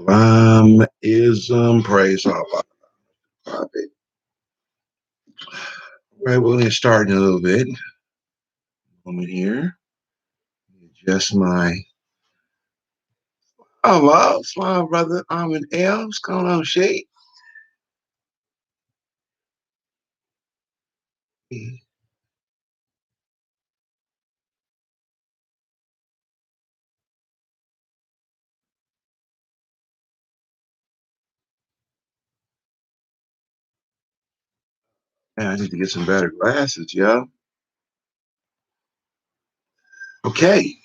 Islamism, praise Allah. Right, we're going to start in a little bit. Moment here. Just my Allah, it's my brother Armin L. What's going on, Shay? Man, I need to get some better glasses, yo. Okay.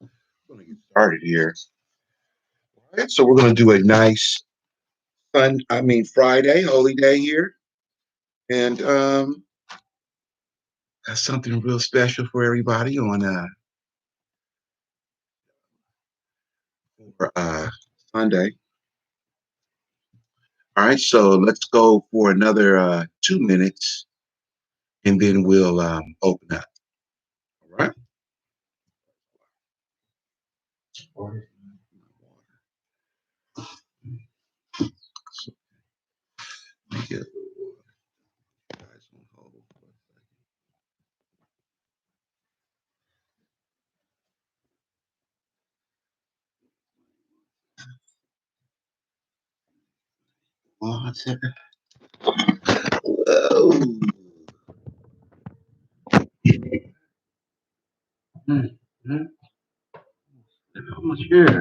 I'm going to get started here. All right, so we're going to do a nice Friday, holy day here. And that's something real special for everybody on for Sunday. All right, so let's go for another 2 minutes, and then we'll open up. All right. Let me get a little guys on hold for a second. One second. Whoa. Mm-hmm. How much here?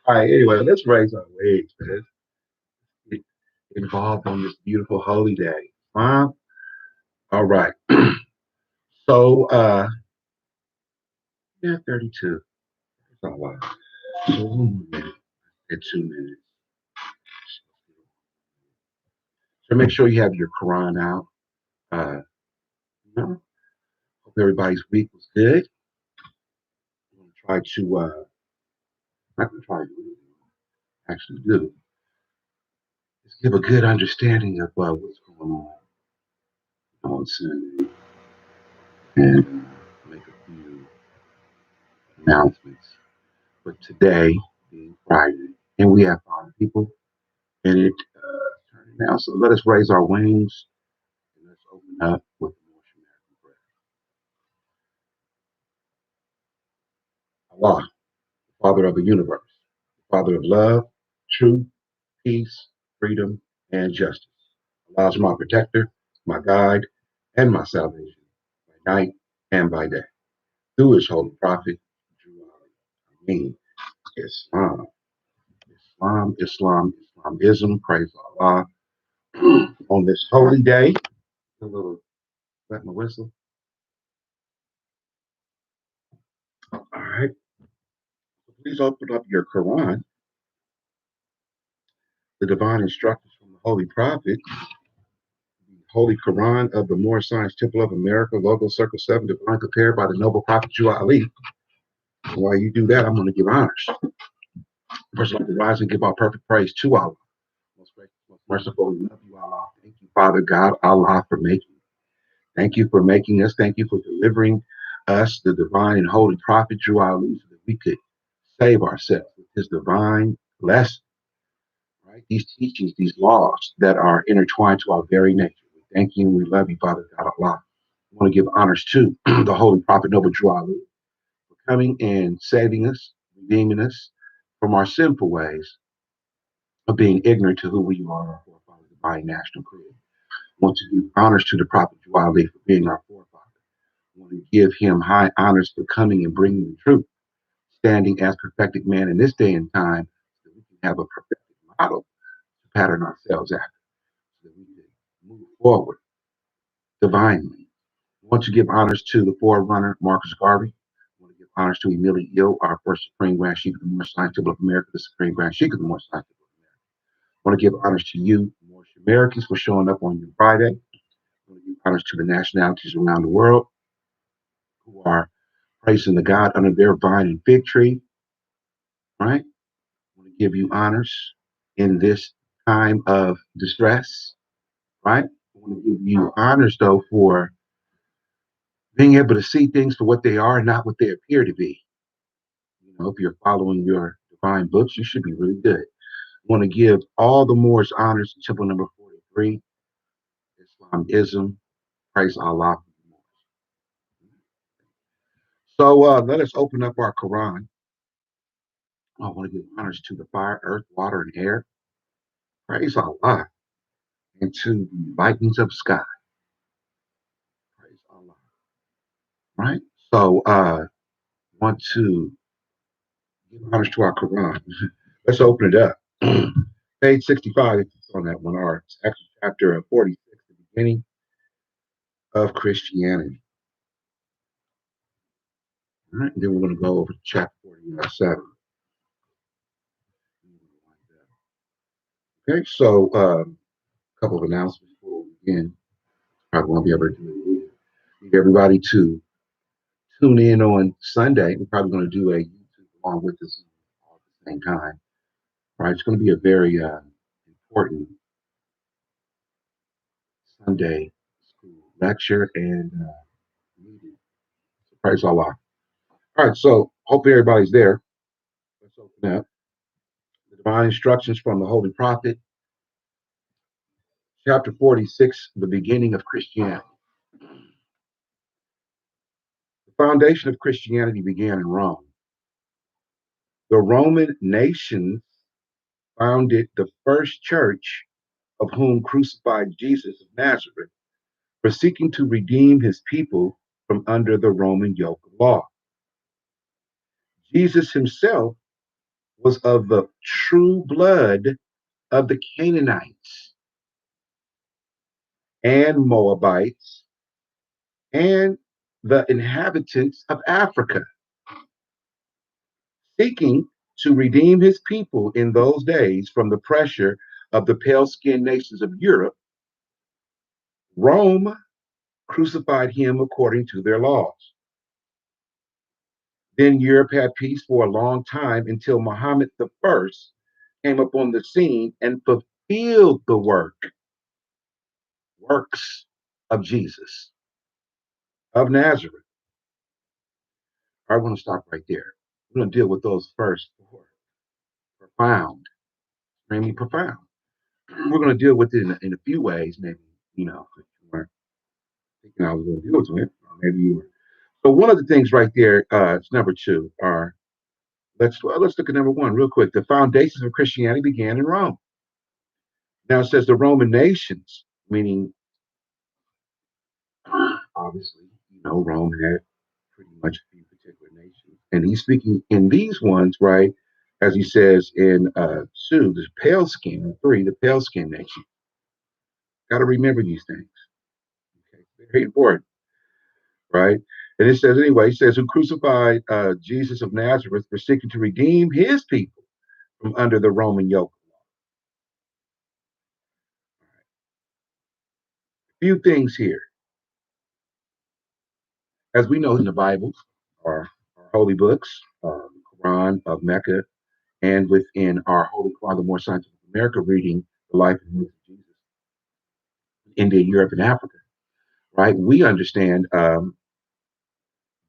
All right, anyway, let's raise our waves, man. Get involved on this beautiful holy day. All right. So, yeah, 32. That's all right. So, 1 minute and 2 minutes. So, make sure you have your Quran out. You know, hope everybody's week was good. I'm going to try to, not going to try to actually do, just give a good understanding of what's going on Sunday and make a few announcements. But today being Friday, and we have 5 people in it now. So let us raise our wings and let's open up with the North American prayer. Allah, Father of the universe, Father of love, truth, peace, freedom, and justice. Allah is my protector, my guide, and my salvation by night and by day. Through his holy prophet, Islam, Islamism, praise Allah. On this holy day, a little wet my whistle. All right. Please open up your Quran, the divine instructions from the Holy Prophet, the Holy Quran of the Moorish Science Temple of America, Logo Circle 7, divine prepared by the noble Prophet Jew Ali. While you do that, I'm going to give honors. First, I'd like to rise and give our perfect praise to Allah. Most gracious, most merciful, we love you, Allah. Thank you, Father God, Allah, for making. Thank you for making us. Thank you for delivering us, the divine and holy Prophet Jew Ali, so that we could save ourselves with his divine lesson. Right? These teachings, these laws that are intertwined to our very nature. We thank you and we love you, Father God Allah. I want to give honors to the Holy Prophet Noble Drew Ali for coming and saving us, redeeming us from our sinful ways of being ignorant to who we are, our forefather, divine national creator. I want to give honors to the Prophet Drew Ali for being our forefather. I want to give him high honors for coming and bringing the truth, standing as perfected man in this day and time, so that we can have a perfected model pattern ourselves after, so that we can move forward divinely. I want to give honors to the forerunner, Marcus Garvey. I want to give honors to Emily Ill, our first Supreme Grand Sheik of the Moorish Science Temple of America, the Supreme Grand Sheik of the Moorish Science Temple of America. I want to give honors to you, Moorish Americans, for showing up on your Friday. I want to give honors to the nationalities around the world who are praising the God under their vine and fig tree, right? I want to give you honors in this time of distress, right? I want to give you honors, though, for being able to see things for what they are and not what they appear to be. You know, if you're following your divine books, you should be really good. Want to give all the Moors honors to temple number 43, Islamism, praise Allah. So let us open up our Quran. I want to give honors to the fire, earth, water, and air. Praise Allah. And to the lightnings of the sky. Praise Allah. Right? So want to give honors to our Quran. Let's open it up. Page 65, if it's on that one, or it's actually chapter 46, the beginning of Christianity. All right, and then we're going to go over to chapter 47. Okay, so a couple of announcements before we begin. Probably won't be able to do it. Need everybody to tune in on Sunday. We're probably going to do a YouTube along with us all at the same time. Right, it's going to be a very important Sunday school lecture and meeting. Praise Allah. All right, so hopefully everybody's there. Let's open up the divine instructions from the Holy Prophet, chapter 46, the beginning of Christianity. The foundation of Christianity began in Rome. The Roman nations founded the first church of whom crucified Jesus of Nazareth for seeking to redeem his people from under the Roman yoke of law. Jesus himself was of the true blood of the Canaanites and Moabites and the inhabitants of Africa, seeking to redeem his people in those days from the pressure of the pale-skinned nations of Europe. Rome crucified him according to their laws. Then Europe had peace for a long time until Muhammad I came upon the scene and fulfilled the works of Jesus of Nazareth. I want to stop right there. We're going to deal with those first four. Profound, extremely profound. We're going to deal with it in a few ways, maybe, you know, if you weren't thinking I was going to deal with it, or maybe you were. So one of the things right there, it's number two, are let's look at number one real quick. The foundations of Christianity began in Rome. Now it says the Roman nations, meaning obviously, you know, Rome had pretty much a few particular nations. And he's speaking in these ones, right, as he says in 2, the pale skin, 3, the pale skin nation. Got to remember these things. Okay, very important, right? And it says, anyway, it says, who crucified Jesus of Nazareth for seeking to redeem his people from under the Roman yoke. A few things here. As we know in the Bible, our holy books, Quran of Mecca, and within our Holy Quran, the more scientific America, reading the life and works of Jesus, India, Europe, and Africa, right? We understand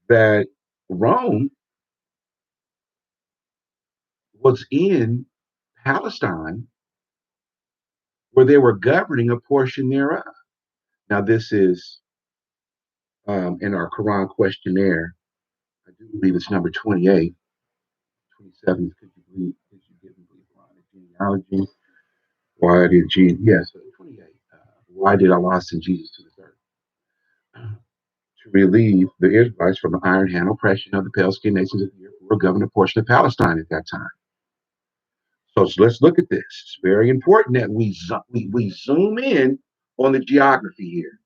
that Rome was in Palestine where they were governing a portion thereof. Now, this is in our Quran questionnaire. I do believe it's number 28, 27. Could you give me the genealogy? Why did Jesus, yes, 28. Why did Allah send Jesus to this earth? To relieve the Israelites from the Ironhand Oppression of the pale-skinned nations of Europe who were governing a portion of Palestine at that time. So let's look at this. It's very important that we zoom in on the geography here.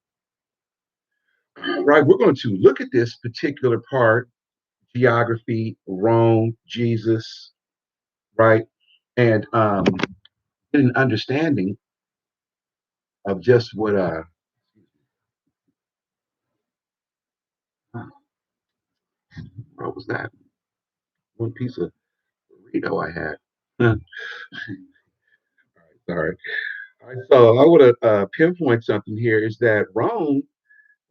Right, we're going to look at this particular part, geography, Rome, Jesus, right, and get an understanding of just what what was that? One piece of burrito I had. All right, sorry. All right, so I want to pinpoint something here is that Rome,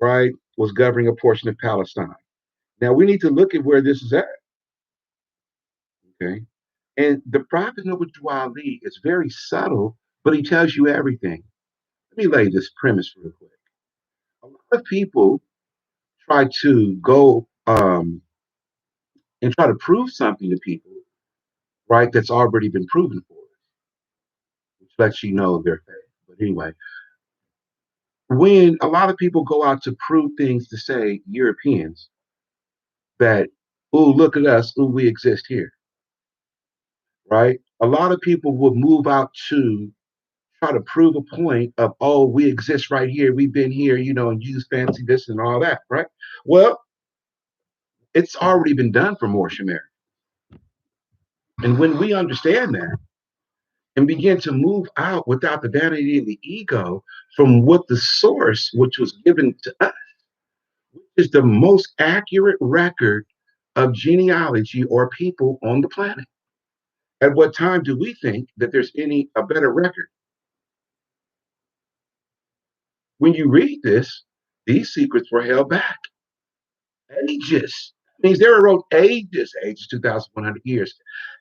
right, was governing a portion of Palestine. Now we need to look at where this is at. Okay. And the Prophet Noble Ali is very subtle, but he tells you everything. Let me lay this premise real quick. A lot of people try to go and try to prove something to people, right, that's already been proven for us, which lets you know their faith. But anyway, when a lot of people go out to prove things to, say, Europeans, that, oh, look at us, oh, we exist here, right? A lot of people will move out to try to prove a point of, oh, we exist right here, we've been here, and use fancy this and all that, right? Well, it's already been done for more Shemer. And when we understand that and begin to move out without the vanity and the ego from what the source, which was given to us, is the most accurate record of genealogy or people on the planet. At what time do we think that there's a better record? When you read this, these secrets were held back ages. Means they were wrote ages, 2,100 years.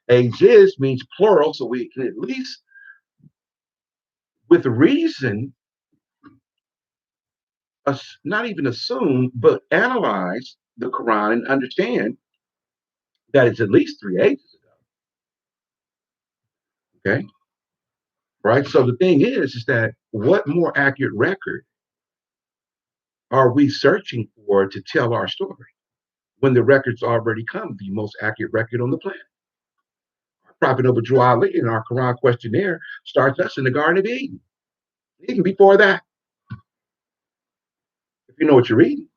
Ages means plural, so we can at least, with reason, not even assume, but analyze the Quran and understand that it's at least 3 ages ago. Okay, right. So the thing is that what more accurate record are we searching for to tell our story when the record's already come, the most accurate record on the planet? Our Prophet Noble Ali in our Quran questionnaire starts us in the Garden of Eden. Even before that, if you know what you're reading.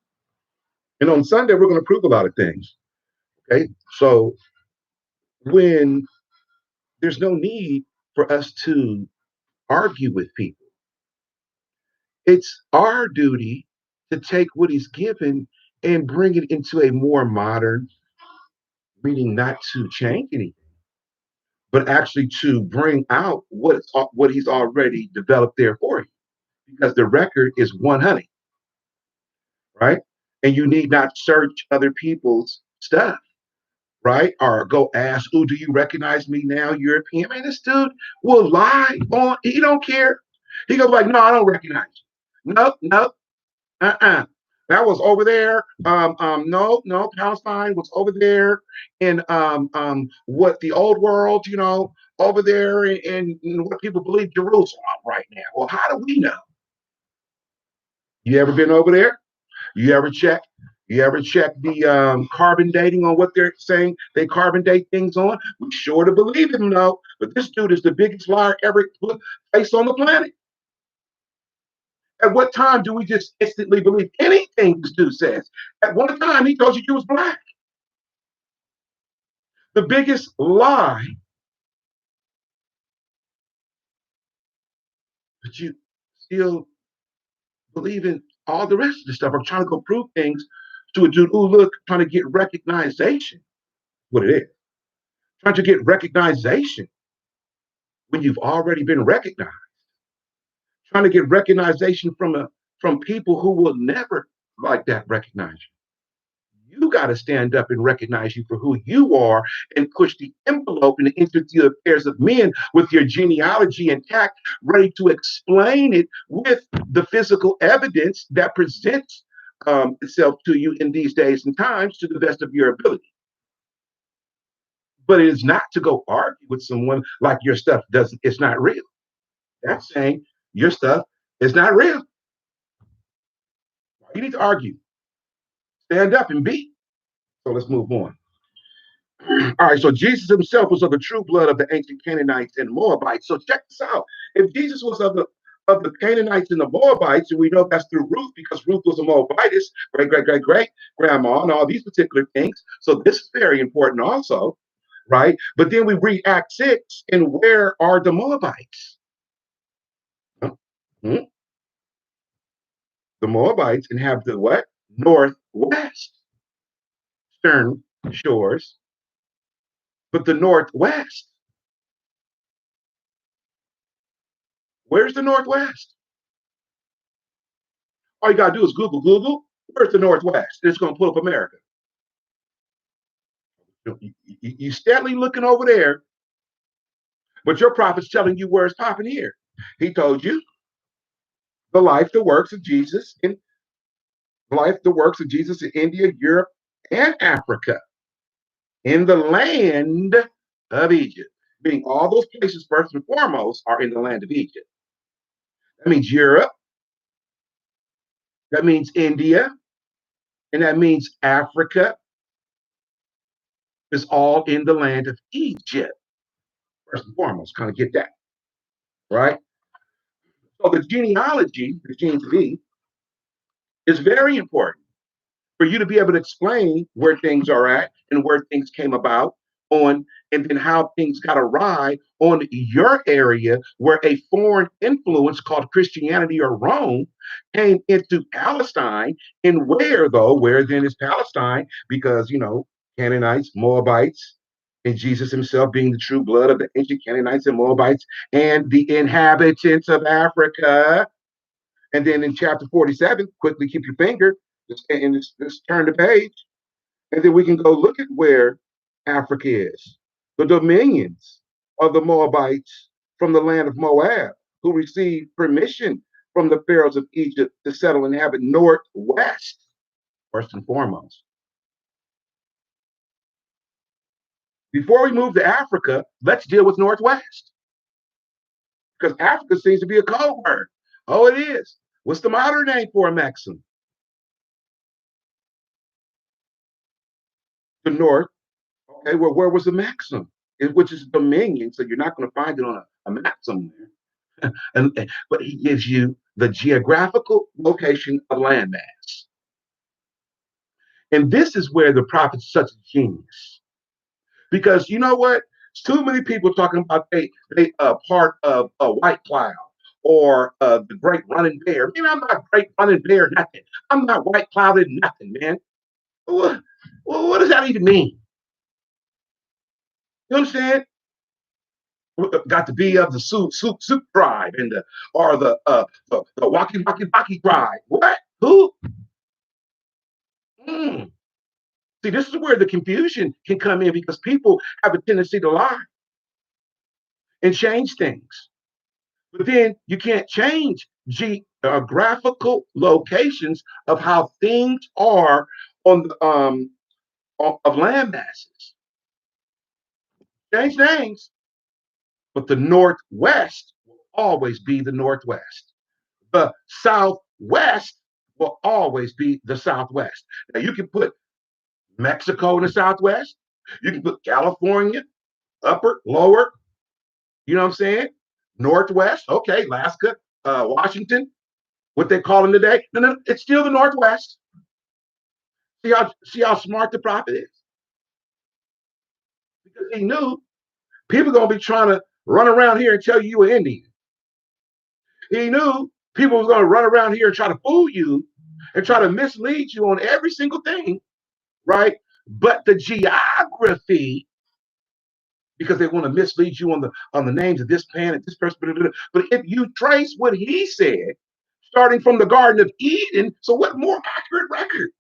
And on Sunday, we're going to prove a lot of things. Okay, so when there's no need for us to argue with people, it's our duty to take what he's given and bring it into a more modern, meaning not to change anything, but actually to bring out what he's already developed there for you. Because the record is 100, right? And you need not search other people's stuff, right? Or go ask, oh, do you recognize me now, European? Man, this dude will lie on, he don't care. He goes like, no, I don't recognize you. Nope, nope, that was over there. No, Palestine was over there in what the old world, over there in what people believe Jerusalem right now. Well, how do we know? You ever been over there? You ever check? You ever check the carbon dating on what they're saying they carbon date things on? We sure to believe him, though. But this dude is the biggest liar ever faced on the planet. At what time do we just instantly believe anything this dude says? At one time, he told you was black. The biggest lie, but you still believe in all the rest of the stuff. I'm trying to go prove things to a dude who look trying to get recognition. What it is. Trying to get recognition when you've already been recognized. Trying to get recognition from people who will never like that recognition. You got to stand up and recognize you for who you are and push the envelope and enter the affairs of men with your genealogy intact, ready to explain it with the physical evidence that presents itself to you in these days and times to the best of your ability. But it is not to go argue with someone like your stuff it's not real. That's saying your stuff is not real. You need to argue. Stand up and be. So let's move on. All right, so Jesus himself was of the true blood of the ancient Canaanites and Moabites. So check this out. If Jesus was of the Canaanites and the Moabites, and we know that's through Ruth because Ruth was a Moabitess, great grandma, and all these particular things. So this is very important also, right? But then we read Acts 6, and where are the Moabites? Hmm? The Moabites inhabit the what? Northwest stern shores, but the Northwest. Where's the Northwest? All you gotta do is Google. Where's the Northwest? It's going to pull up America. You steadily looking over there, but your prophet's telling you where it's popping here. He told you the life, the works of Jesus in India, Europe, and Africa, in the land of Egypt. Meaning all those places, first and foremost, are in the land of Egypt. That means Europe, that means India, and that means Africa is all in the land of Egypt. First and foremost, kind of get that, right? So the genealogy, the gene to be, is very important for you to be able to explain where things are at and where things came about on, and then how things got awry on your area where a foreign influence called Christianity or Rome came into Palestine. And where then is Palestine? Because, Canaanites, Moabites, and Jesus himself being the true blood of the ancient Canaanites and Moabites and the inhabitants of Africa. And then in chapter 47, quickly keep your finger and just turn the page. And then we can go look at where Africa is. The dominions of the Moabites from the land of Moab, who received permission from the pharaohs of Egypt to settle and inhabit northwest, first and foremost. Before we move to Africa, let's deal with northwest. Because Africa seems to be a code word. Oh, it is. What's the modern name for a maxim? The north. Okay, well, where was the maxim? Which is dominion, so you're not going to find it on a map somewhere. But he gives you the geographical location of landmass. And this is where the prophet's such a genius. Because you know what? It's too many people talking about they part of a white cloud or the great running bear. Man, I'm not great running bear, nothing. I'm not white clouded, nothing, man. What does that even mean? You know what I'm saying? Got to be of the soup tribe and the walkie tribe. What? Who? Mm. See, this is where the confusion can come in because people have a tendency to lie and change things. But then you can't change geographical locations of how things are on the of land masses. Change things, but the Northwest will always be the Northwest. The Southwest will always be the Southwest. Now you can put Mexico in the Southwest. You can put California, upper, lower. You know what I'm saying? Northwest, okay, Alaska, Washington, what they call them today. No, it's still the Northwest. See how smart the prophet is? Because he knew people are gonna be trying to run around here and tell you you're an Indian. He knew people were gonna run around here and try to fool you and try to mislead you on every single thing, right? But the geography, because they want to mislead you on the names of this planet, this person. But if you trace what he said, starting from the Garden of Eden, so what more accurate record?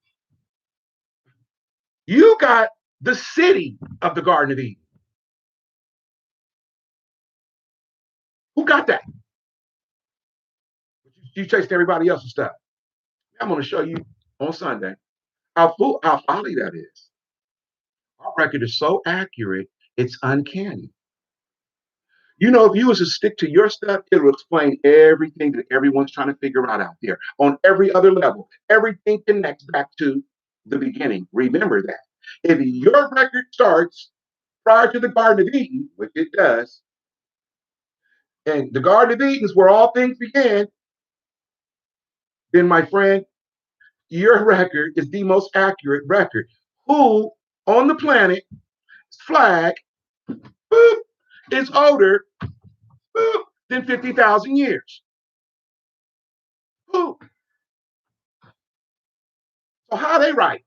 You got the city of the Garden of Eden. Who got that? You chased everybody else's stuff. I'm going to show you on Sunday how folly that is. Our record is so accurate, it's uncanny. You know, if you was to stick to your stuff, it will explain everything that everyone's trying to figure out there on every other level. Everything connects back to the beginning. Remember that. If your record starts prior to the Garden of Eden, which it does, and the Garden of Eden is where all things began, then my friend, your record is the most accurate record. Who on the planet flag boop, is older boop, than 50,000 years? Who? So how are they right?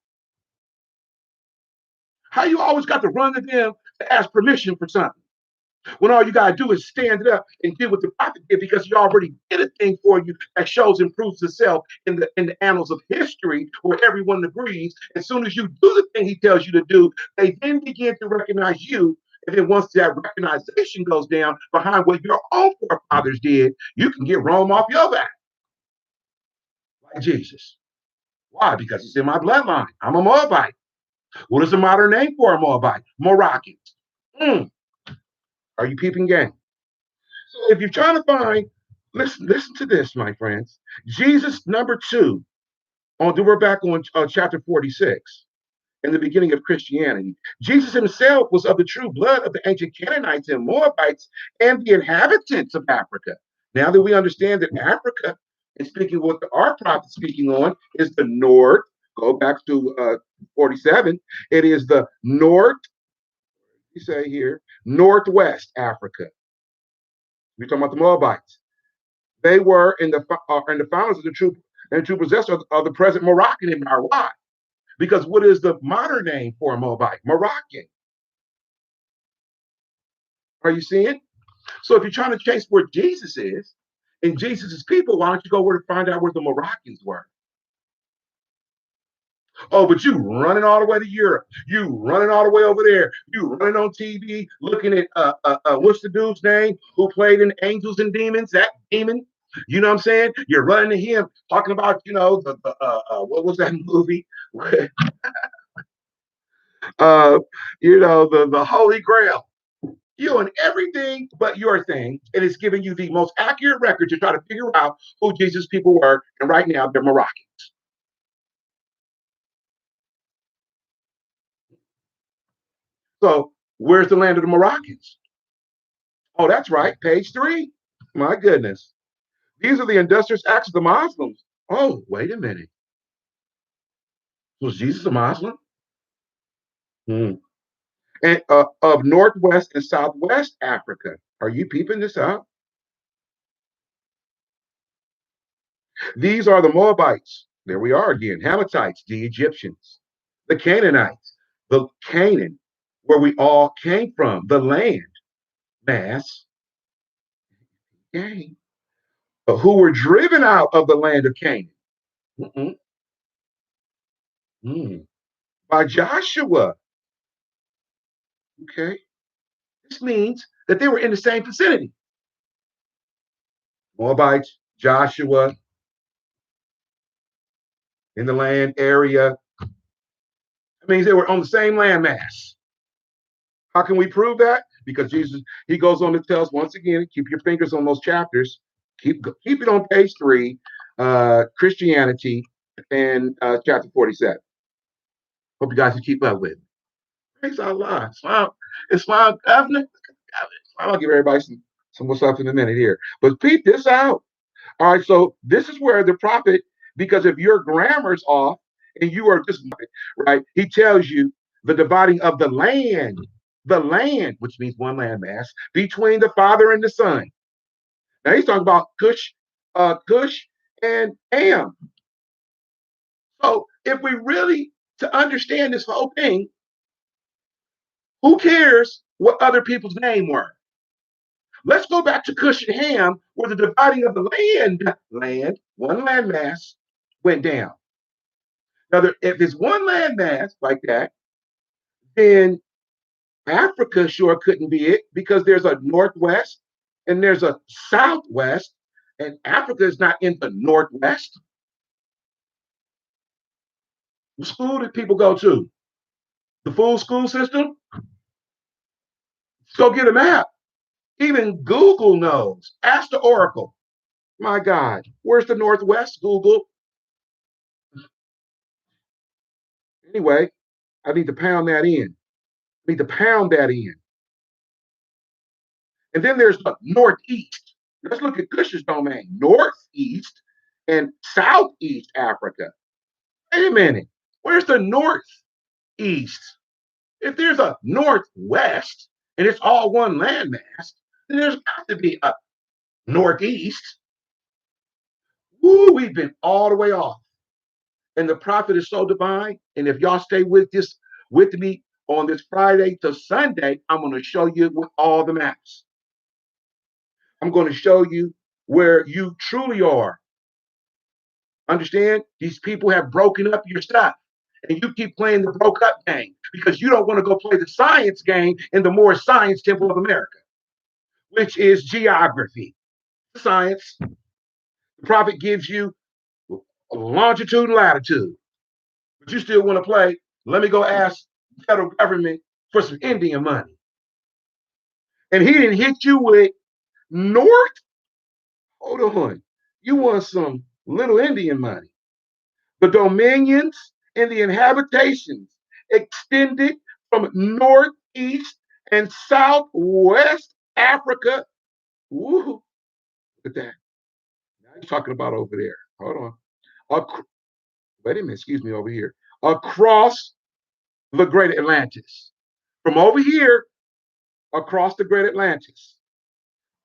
How you always got to run to them to ask permission for something? When all you got to do is stand it up and do what the prophet did because he already did a thing for you that shows and proves itself in the annals of history where everyone agrees. As soon as you do the thing he tells you to do, they then begin to recognize you. And then once that recognition goes down behind what your own forefathers did, you can get Rome off your back, like Jesus. Why? Because it's in my bloodline. I'm a Moabite. What is the modern name for a Moabite? Moroccans. Mm. Are you peeping game? So if you're trying to find, listen to this, my friends. Jesus, number two, we're back on chapter 46, in the beginning of Christianity. Jesus himself was of the true blood of the ancient Canaanites and Moabites and the inhabitants of Africa. Now that we understand that Africa, and speaking what our prophet speaking on, is the north, go back to 47, it is the north, you say here, northwest Africa. We're talking about the Moabites. They were in the founders of the true and true possessor of the present Moroccan Empire. Why? Because what is the modern name for a Moabite? Moroccan. Are you seeing? So if you're trying to chase where Jesus is and Jesus's people, why don't you go where to find out where the Moroccans were? Oh, but you running all the way to Europe. You running all the way over there. You running on TV looking at what's the dude's name who played in Angels and Demons? That demon. You know what I'm saying? You're running to him talking about what was that movie? The Holy Grail. You and everything but your thing, and it's giving you the most accurate record to try to figure out who Jesus' people were, and right now they're Moroccans. So where's the land of the Moroccans? Oh, that's right, page 3. My goodness. These are the industrious acts of the Muslims. Oh, wait a minute. Was Jesus a Muslim? Hmm. And of Northwest and Southwest Africa. Are you peeping this out? These are the Moabites. There we are again. Hamathites, the Egyptians. The Canaanites, the Canaan, where we all came from, the land, mass, gang, who were driven out of the land of Canaan. Mm-mm, by Joshua. Okay. This means that they were in the same vicinity. Moabites, Joshua, in the land area. That means they were on the same landmass. How can we prove that? Because Jesus, he goes on to tell us once again, keep your fingers on those chapters. Keep it on page 3, Christianity, and chapter 47. Hope you guys can keep up with it. Praise Allah. Islam, Governor. I'll give everybody some more stuff in a minute here. But peep this out. All right, so this is where the prophet, because if your grammar's off and you are just right, he tells you the dividing of the land, which means one landmass, between the Father and the Son. Now he's talking about Cush and Ham. So if we really to understand this whole thing, who cares what other people's name were? Let's go back to Cush and Ham, where the dividing of the one landmass, went down. Now, if it's one landmass like that, then Africa sure couldn't be it because there's a northwest and there's a southwest, and Africa is not in the northwest. What school did people go to? The full school system? Let's go get a map. Even Google knows. Ask the Oracle. My God, where's the northwest, Google? Anyway, I need to pound that in. I need to pound that in. And then there's the northeast. Let's look at Cush's domain. Northeast and southeast Africa. Wait a minute. Where's the northeast? If there's a northwest and it's all one landmass, then there's got to be a northeast. Woo, we've been all the way off. And the prophet is so divine. And if y'all stay with me on this Friday to Sunday, I'm going to show you with all the maps. I'm going to show you where you truly are. Understand? These people have broken up your stuff. And you keep playing the broke up game because you don't want to go play the science game in the Moorish Science Temple of America, which is geography. Science. The prophet gives you longitude and latitude. But you still want to play. Let me go ask the federal government for some Indian money. And he didn't hit you with North. Hold on. You want some little Indian money. The dominions and the inhabitations extended from northeast and southwest Africa. Woo, look at that. Now he's talking about over there. Hold on. Wait a minute, excuse me, over here. Across the Great Atlantis. From over here, across the Great Atlantis.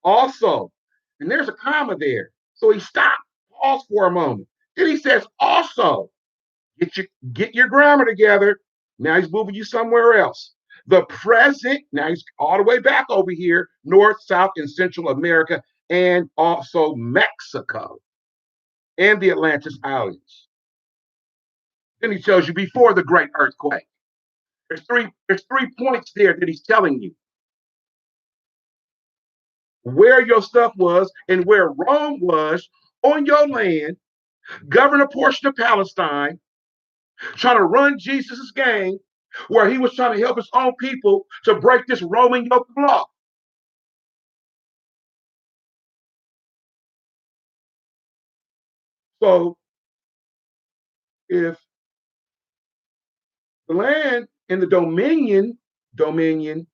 Also, and there's a comma there. So he stopped, paused for a moment. Then he says, also, get your grammar together. Now he's moving you somewhere else. The present, now he's all the way back over here, North, South, and Central America, and also Mexico and the Atlantis Islands. Then he tells you before the great earthquake. There's three points there that he's telling you. Where your stuff was and where Rome was on your land, govern a portion of Palestine, trying to run Jesus' game, where he was trying to help his own people to break this Roman yoke of law. So if the land and the dominion, government,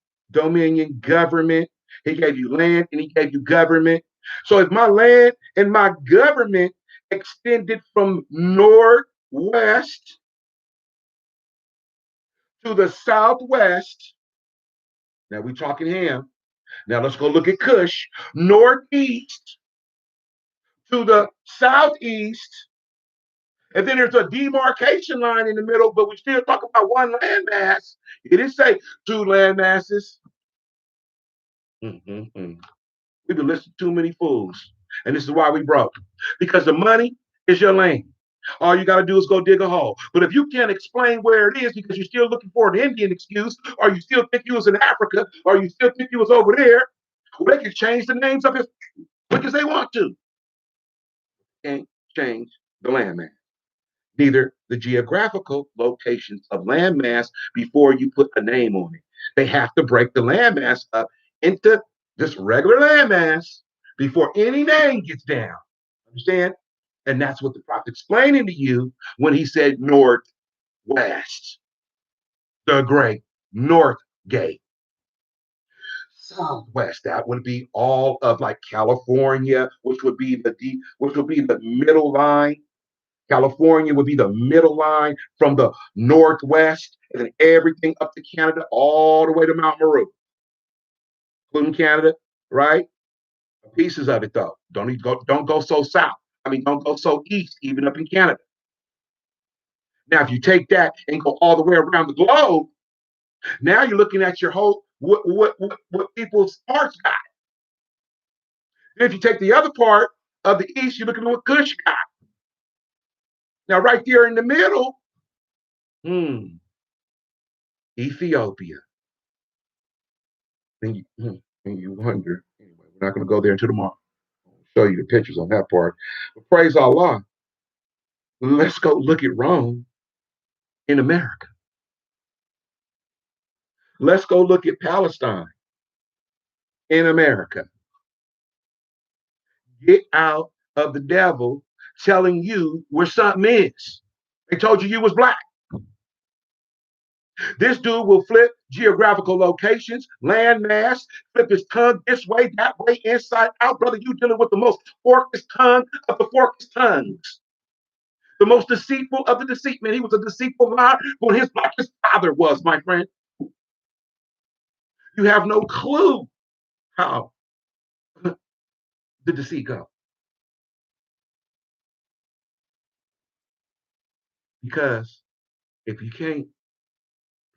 he gave you land and he gave you government. So if my land and my government extended from northwest to the southwest, now we're talking him. Now let's go look at Cush, northeast to the southeast. And then there's a demarcation line in the middle, but we still talk about one landmass. It didn't say two land masses. Mm-hmm. We've been listening to too many fools. And this is why we broke. Because the money is your land. All you got to do is go dig a hole. But if you can't explain where it is because you're still looking for an Indian excuse, or you still think you was in Africa, or you still think you was over there, well, they can change the names of it quick as they want to. Can't change the landmass. Neither the geographical locations of landmass before you put a name on it. They have to break the landmass up into just regular landmass before any name gets down. Understand? And that's what the prophet explaining to you when he said northwest, the great north gate. Southwest, that would be all of like California, which would be the middle line. California would be the middle line from the northwest, and then everything up to Canada, all the way to Mount Meru, including Canada, right? Pieces of it though. Don't go so south. I mean, don't go so east, even up in Canada. Now, if you take that and go all the way around the globe, now you're looking at your whole what people's parts got. Then if you take the other part of the east, you're looking at what Kush got. Now, right there in the middle, Ethiopia. And you wonder, anyway, we're not going to go there until tomorrow. I'll show you the pictures on that part. But praise Allah. Let's go look at Rome in America. Let's go look at Palestine in America. Get out of the devil telling you where something is. They told you was black. This dude will flip geographical locations, land mass, flip his tongue this way, that way, inside out. Brother, you dealing with the most forkless tongue of the forkless tongues. The most deceitful of the deceit, man. He was a deceitful liar, but his father was, my friend. You have no clue how the deceit goes. Because if you can't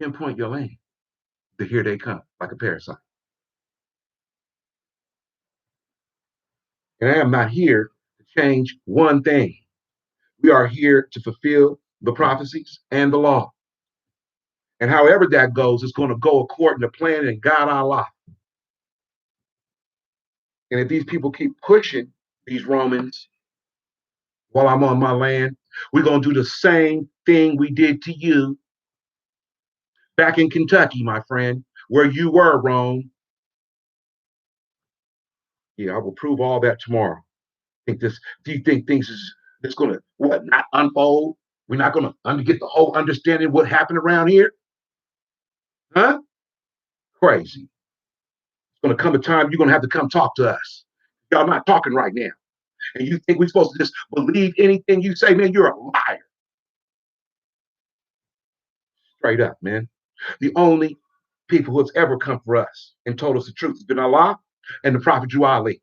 pinpoint your land, here they come, like a parasite. And I am not here to change one thing. We are here to fulfill the prophecies and the law. And however that goes, it's going to go according to plan and God Allah. And if these people keep pushing these Romans while I'm on my land, we're going to do the same thing we did to you back in Kentucky, my friend, where you were, Rome. Yeah, I will prove all that tomorrow. Do you think things is going to what not unfold? We're not going to get the whole understanding of what happened around here, huh? Crazy. It's going to come a time you're going to have to come talk to us. Y'all not talking right now, and you think we're supposed to just believe anything you say? Man, you're a liar. Straight up, man. The only people who has ever come for us and told us the truth has been Allah and the Prophet Ali.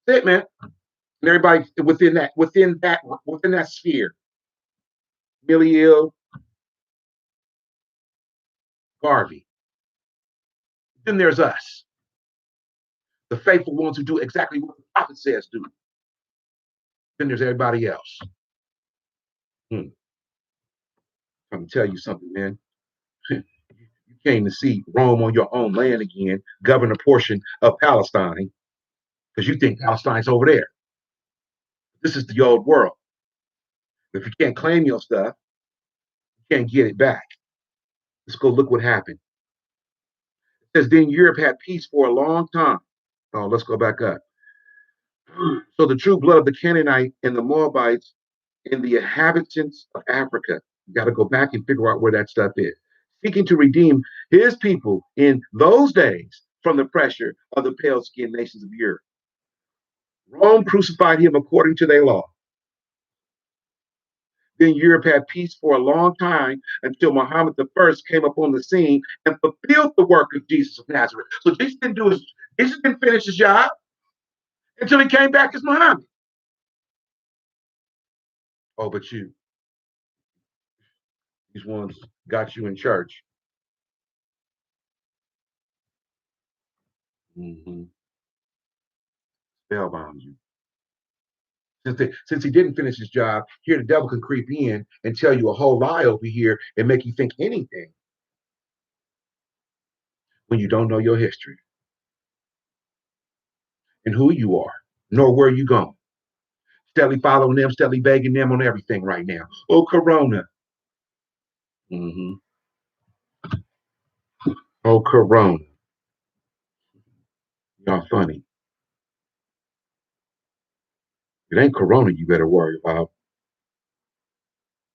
That's it, man. And everybody within that sphere. Miliel, Garvey. Then there's us, the faithful ones who do exactly what the prophet says do. Then there's everybody else. I'm gonna tell you something, man. You came to see Rome on your own land again, govern a portion of Palestine, because you think Palestine's over there. This is the old world. If you can't claim your stuff, you can't get it back. Let's go look what happened. It says then Europe had peace for a long time. Oh, let's go back up. So the true blood of the Canaanite and the Moabites and the inhabitants of Africa. You got to go back and figure out where that stuff is. Seeking to redeem his people in those days from the pressure of the pale skinned nations of Europe. Rome crucified him according to their law. Then Europe had peace for a long time until Muhammad I came up on the scene and fulfilled the work of Jesus of Nazareth. So Jesus didn't finish his job until he came back as Muhammad. Oh, but these ones got you in church. Mm-hmm. Spellbound you. Since he didn't finish his job, here the devil can creep in and tell you a whole lie over here and make you think anything when you don't know your history and who you are, nor where you going. Steadily following them, steadily begging them on everything right now. Oh, Corona. Mm-hmm. Oh, Corona. Y'all funny. It ain't Corona you better worry about.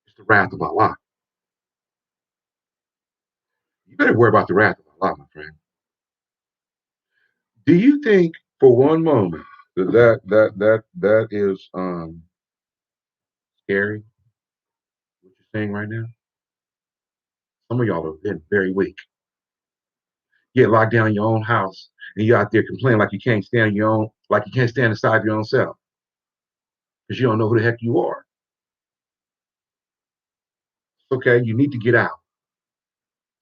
It's the wrath of Allah. You better worry about the wrath of Allah, my friend. Do you think for one moment that is scary? What you're saying right now? Some of y'all have been very weak. Get locked down in your own house and you're out there complaining like you can't stand your own, like you can't stand inside your own self because you don't know who the heck you are. Okay, you need to get out.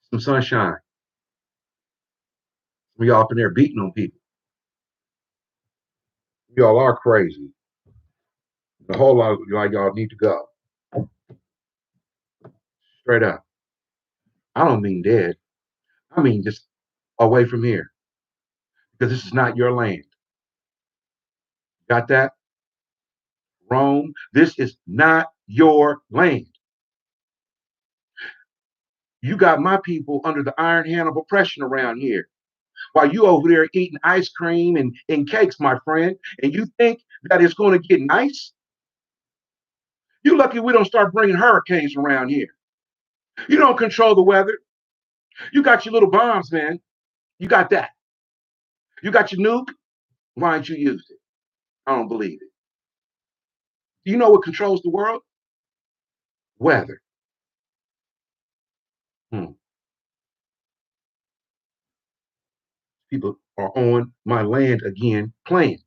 Some sunshine. We all up in there beating on people. We all are crazy. A whole lot of y'all need to go. Straight up. I don't mean dead. I mean just away from here. Because this is not your land. Got that? Rome, this is not your land. You got my people under the iron hand of oppression around here. While you over there eating ice cream and cakes, my friend, and you think that it's going to get nice? You lucky we don't start bringing hurricanes around here. You don't control the weather. You got your little bombs, man. You got that. You got your nuke. Why don't you use it? I don't believe it. Do you know what controls the world? Weather. People are on my land again playing.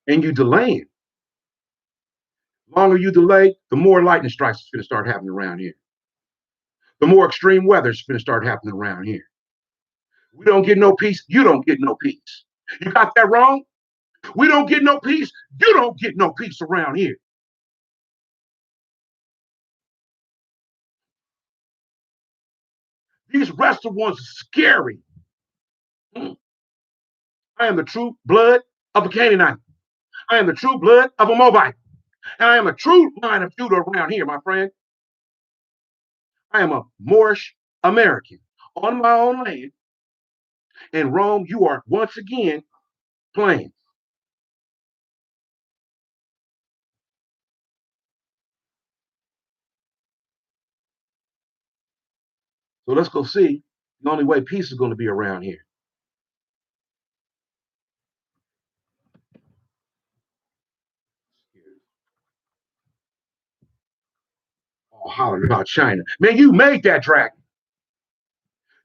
And you delaying. The longer you delay, the more lightning strikes is going to start happening around here. the more extreme weather's going to start happening around here. We don't get no peace. You don't get no peace. You got that wrong? We don't get no peace. You don't get no peace around here. These restaurants are scary. I am the true blood of a Canaanite. I am the true blood of a Moabite. And I am a true line of Judah around here, my friend. I am a Moorish American on my own land. In Rome, you are once again playing. So let's go see the only way peace is going to be around here. Oh, hollering about China. Man, you made that dragon.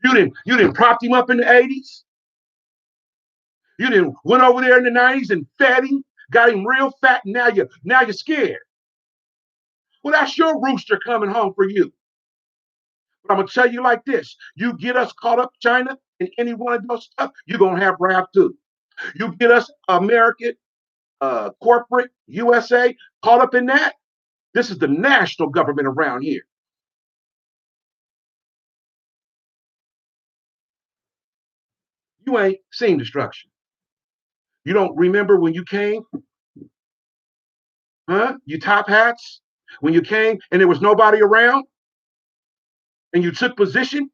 You didn't prop him up in the 80s. You didn't went over there in the 90s and fed him, got him real fat, and now you're scared. Well, that's your rooster coming home for you. But I'm gonna tell you like this: you get us caught up China in any one of those stuff, you're gonna have wrath too. You get us American corporate USA caught up in that. This is the national government around here. You ain't seen destruction. You don't remember when you came, huh? You top hats when you came and there was nobody around and you took position.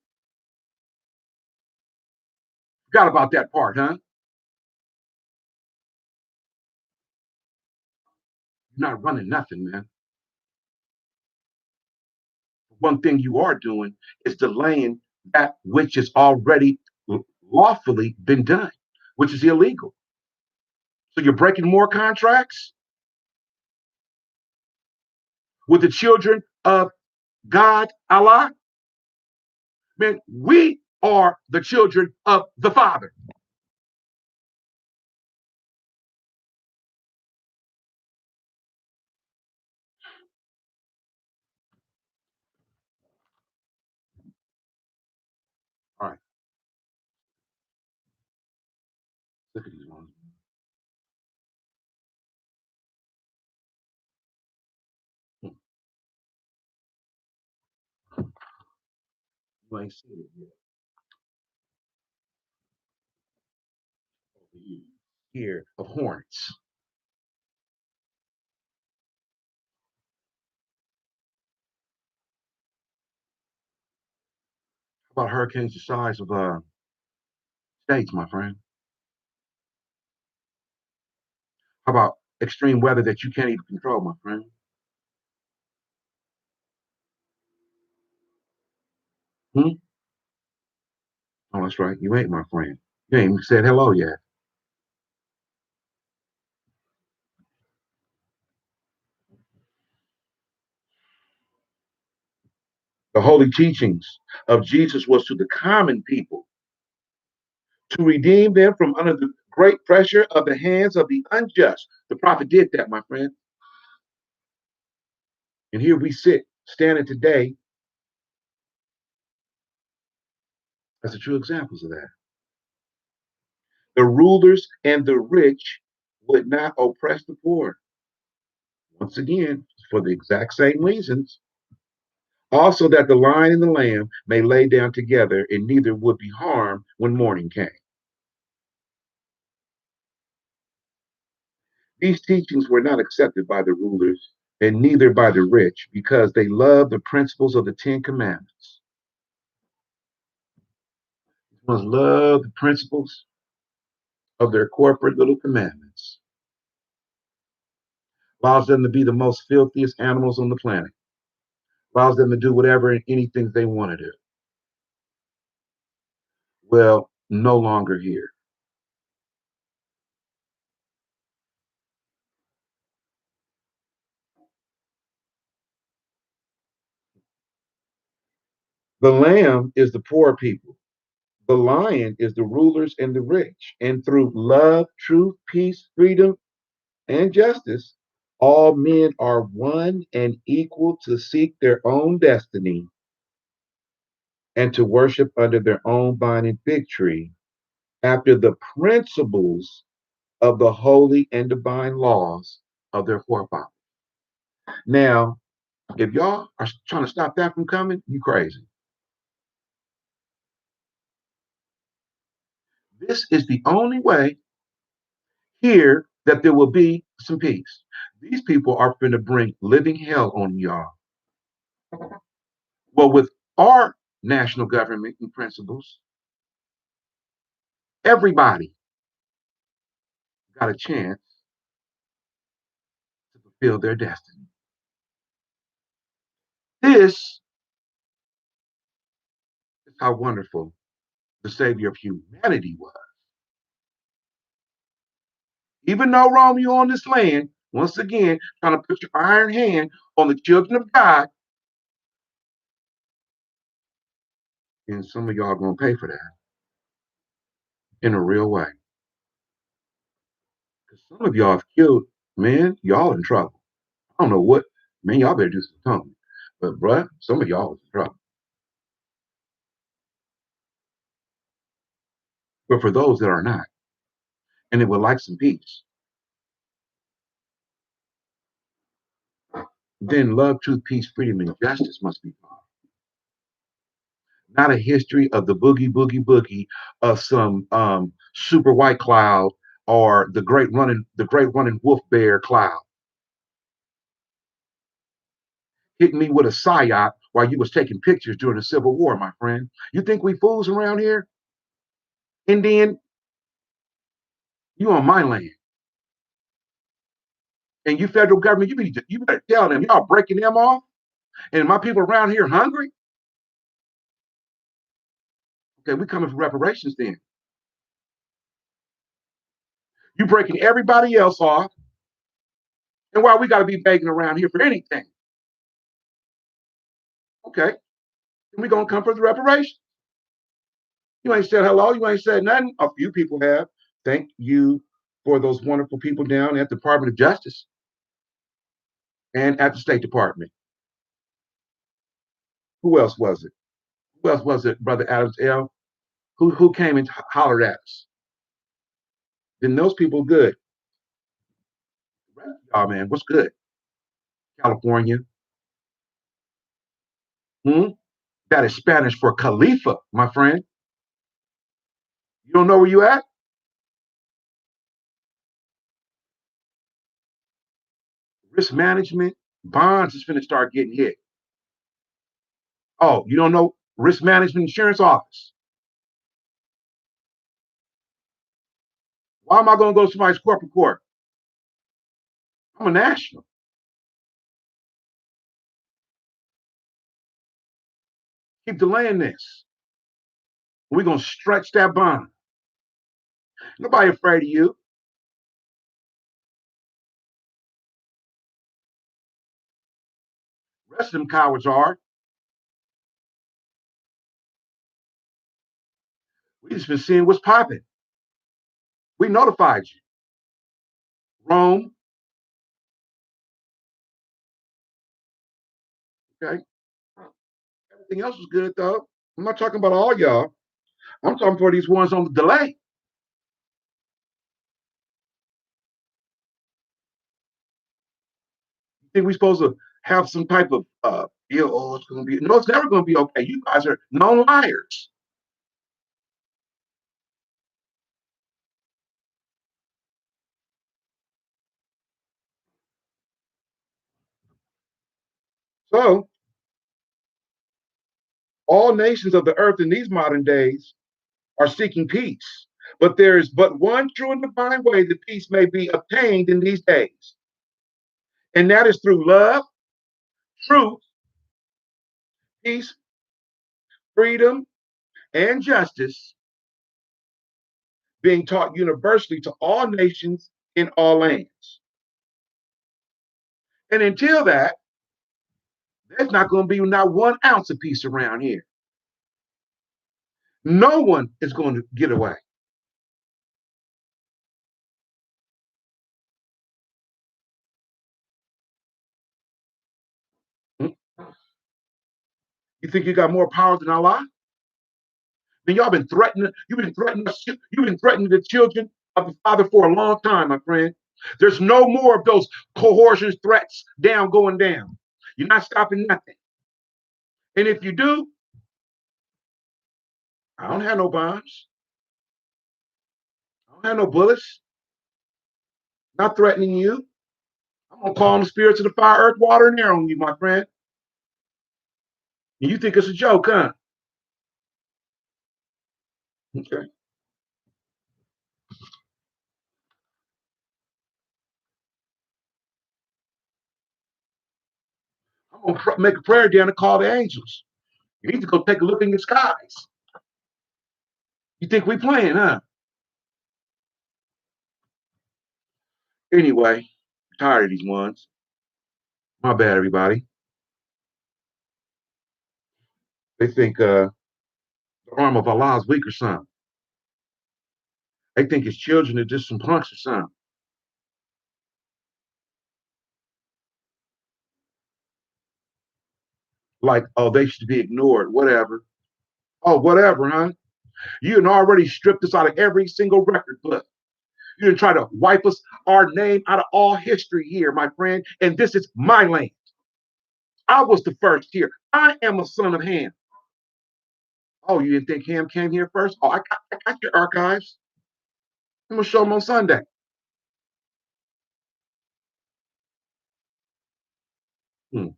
Forgot about that part, huh? You're not running nothing, man. One thing you are doing is delaying that which has already lawfully been done, which is illegal. So you're breaking more contracts with the children of God, Allah. Man, we are the children of the Father. All right, look at these ones. You ain't seen it yet. Here of hornets. How about hurricanes the size of states, my friend? How about extreme weather that you can't even control, my friend? Hmm? Oh, that's right. You ain't my friend. You ain't even said hello yet. The holy teachings of Jesus was to the common people to redeem them from under the great pressure of the hands of the unjust. The prophet did that, my friend. And here we sit, standing today as the true examples of that. The rulers and the rich would not oppress the poor. Once again, for the exact same reasons. Also, that the lion and the lamb may lay down together, and neither would be harmed when morning came. These teachings were not accepted by the rulers and neither by the rich because they loved the principles of the Ten Commandments. They must love the principles of their corporate little commandments. Allows them to be the most filthiest animals on the planet. Allows them to do whatever and anything they want to do. Well, no longer here. The lamb is the poor people. The lion is the rulers and the rich. And through love, truth, peace, freedom, and justice, all men are one and equal to seek their own destiny and to worship under their own vine and fig tree after the principles of the holy and divine laws of their forefathers. Now, if y'all are trying to stop that from coming, you crazy. This is the only way here that there will be some peace. These people are going to bring living hell on y'all. Well, with our national government and principles, everybody got a chance to fulfill their destiny. This is how wonderful the Savior of humanity was. Even though Rome, you on this land, once again, trying to put your iron hand on the children of God, and some of y'all are going to pay for that in a real way. Because some of y'all have killed, man, y'all in trouble. I don't know what, man, y'all better do some tonguing. But, bruh, some of y'all is in trouble. But for those that are not, and they would like some peace, then love, truth, peace, freedom, and justice must be found. Not a history of the boogie of some super white cloud or the great running wolf bear cloud hitting me with a psyop while you was taking pictures during the Civil War, my friend. You think we fools around here? Indian, you on my land. And you federal government, you better tell them y'all breaking them off. And my people around here hungry. Okay, we coming for reparations then. You breaking everybody else off. And why we got to be begging around here for anything? Okay, then we gonna come for the reparations. You ain't said hello. You ain't said nothing. A few people have. Thank you for those wonderful people down at the Department of Justice and at the State Department. Who else was it? Who else was it, Brother Adams L? Who came and hollered at us? Then those people good. Oh man, what's good? California. Hmm? That is Spanish for Khalifa, my friend. You don't know where you at? Risk management, bonds is going to start getting hit. Oh, you don't know risk management insurance office? Why am I going to go to somebody's corporate court? I'm a national. Keep delaying this. We're going to stretch that bond. Nobody afraid of you. The rest of them cowards are. We just been seeing what's popping. We notified you. Rome. Okay. Everything else was good though. I'm not talking about all y'all. I'm talking for these ones on the delay. You think we're supposed to have some type of oh, it's gonna be no, it's never gonna be okay. You guys are known liars. So all nations of the earth in these modern days are seeking peace. But there is but one true and divine way that peace may be obtained in these days. And that is through love, truth, peace, freedom, and justice being taught universally to all nations in all lands. And until that, there's not going to be not 1 ounce of peace around here. No one is going to get away. You think you got more power than Allah? And y'all been threatening, you've been threatening us, you've been threatening the children of the Father for a long time, my friend. There's no more of those coercion threats going down. You're not stopping nothing. And if you do, I don't have no bombs. I don't have no bullets. I'm not threatening you. I'm gonna call on the spirits of the fire, earth, water, and air on you, my friend. And you think it's a joke, huh? Okay. I'm gonna make a prayer down and call the angels. You need to go take a look in the skies. You think we playing, huh? Anyway, I'm tired of these ones. My bad, everybody. They think the arm of Allah is weak or something. They think his children are just some punks or something. Like, oh, they should be ignored, whatever. Oh, whatever, huh? You done already stripped us out of every single record book. You done try to wipe us, our name out of all history here, my friend. And this is my land. I was the first here. I am a son of Ham. Oh, you didn't think Ham came here first? Oh, I got your archives. I'm gonna show them on Sunday. Hmm.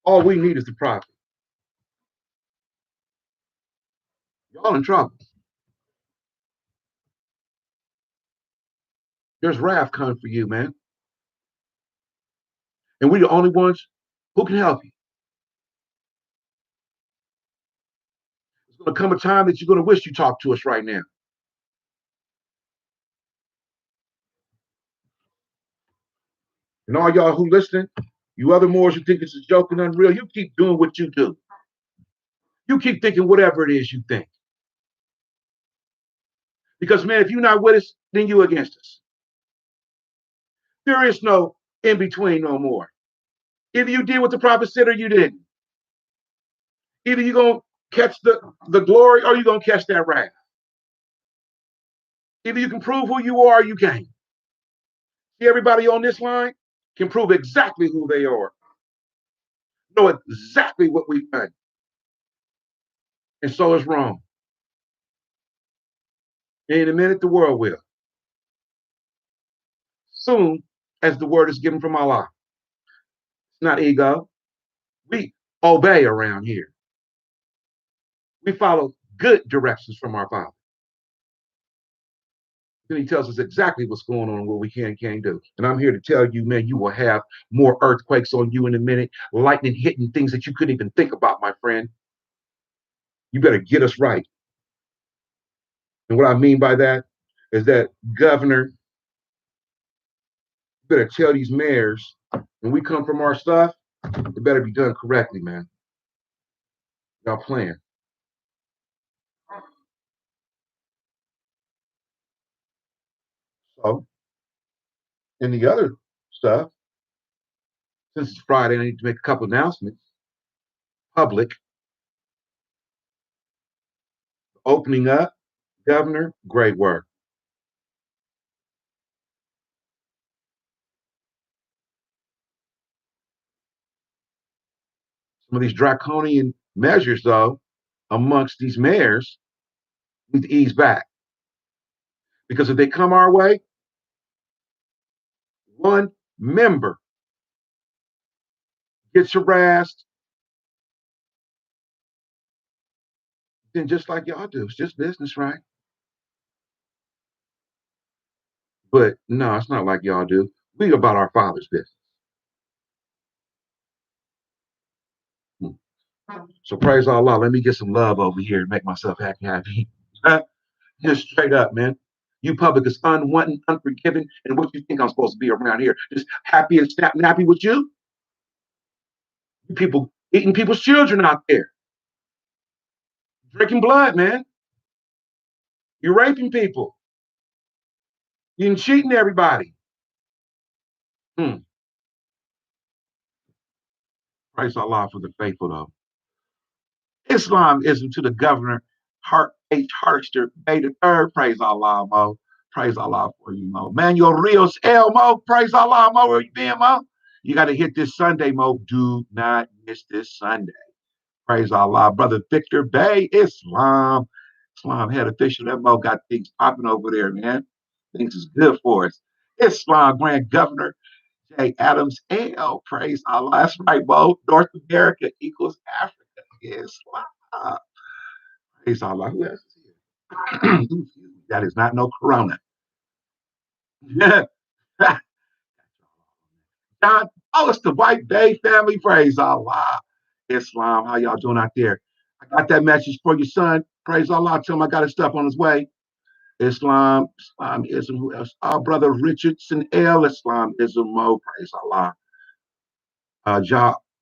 All we need is the prophet. Y'all in trouble. There's wrath coming for you, man. And we're the only ones who can help you. It's gonna come a time that you're gonna wish you talked to us right now. And all y'all who listening, you other Moors who think this is joke and unreal, you keep doing what you do. You keep thinking whatever it is you think. Because man, if you're not with us, then you against us. There is no in between no more. Either you did what the prophet said or you didn't. Either you're gonna catch the glory or you're gonna catch that wrath. Either you can prove who you are or you can't. See, everybody on this line can prove exactly who they are. Know exactly what we've done. And so is Rome. And in a minute, the world will. Soon as the word is given from Allah. It's not ego. We obey around here. We follow good directions from our Father. Then he tells us exactly what's going on and what we can and can't do. And I'm here to tell you, man, you will have more earthquakes on you in a minute, lightning hitting things that you couldn't even think about, my friend. You better get us right. And what I mean by that is that, Governor, you better tell these mayors when we come from our stuff, it better be done correctly, man. Y'all playing. So, in the other stuff, since it's Friday, I need to make a couple announcements. Public, opening up, Governor, great work. Some of these draconian measures, though, amongst these mayors need to ease back. Because if they come our way, one member gets harassed, then just like y'all do, it's just business, right? But no, it's not like y'all do. We about our Father's business. So praise Allah. Let me get some love over here and make myself happy. Just straight up, man. You public is unwanting, unforgiving, and what you think I'm supposed to be around here? Just happy and snap nappy with you? You people eating people's children out there, drinking blood, man. You're raping people. You're cheating everybody. Praise Allah for the faithful, though. Islam isn't to the governor Harkster Bey the third. Praise Allah, Mo. Praise Allah for you, Mo. Manuel Rios L, Mo. Praise Allah, Mo. Where you been, Mo? You got to hit this Sunday, Mo. Do not miss this Sunday. Praise Allah. Brother Victor Bey, Islam. Islam head official. That Mo got things popping over there, man. Things is good for us. Islam Grand Governor J. Adams L. Praise Allah. That's right, Mo. North America equals Africa. Islam. Praise Allah. Who else is here? That is not no corona. John, oh, it's the White Bay family. Praise Allah. Islam, how y'all doing out there? I got that message for your son. Praise Allah. Tell him I got his stuff on his way. Islam, Islamism. Who else? Our brother Richardson L. Islamism. Mo. Praise Allah.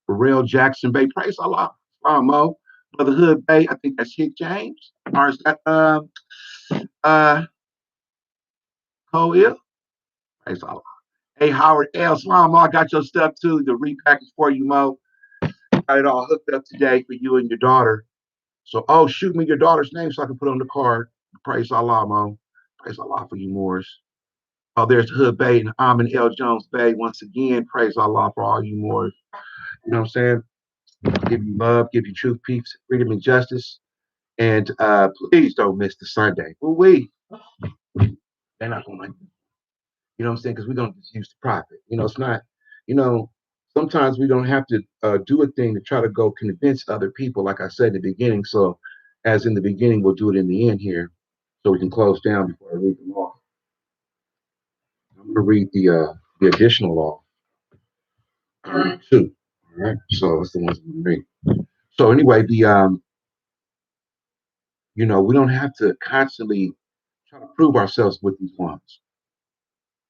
Real Jackson Bay. Praise Allah. Islam, Mo. Brother Hood Bay. I think that's Hick James. Or is that Cole? Praise Allah. Hey, Howard L. Islam, Mo. I got your stuff too. The repackage for you, Mo. Got it all hooked up today for you and your daughter. So, shoot me your daughter's name so I can put it on the card. Praise Allah, Mo. Praise Allah for you, Moors. Oh, there's Hood Bay and Amin L. Jones Bay. Once again, praise Allah for all you Moors. You know what I'm saying? Give you love, give you truth, peace, freedom, and justice. And please don't miss the Sunday. They're not going to like it. You know what I'm saying? Because we're going to just use the profit. It's not, sometimes we don't have to do a thing to try to go convince other people, like I said in the beginning. So, as in the beginning, we'll do it in the end here so we can close down before I read the law. I'm going to read the additional law. Too. All right. So, that's the ones I'm going to read. So, anyway, we don't have to constantly try to prove ourselves with these ones.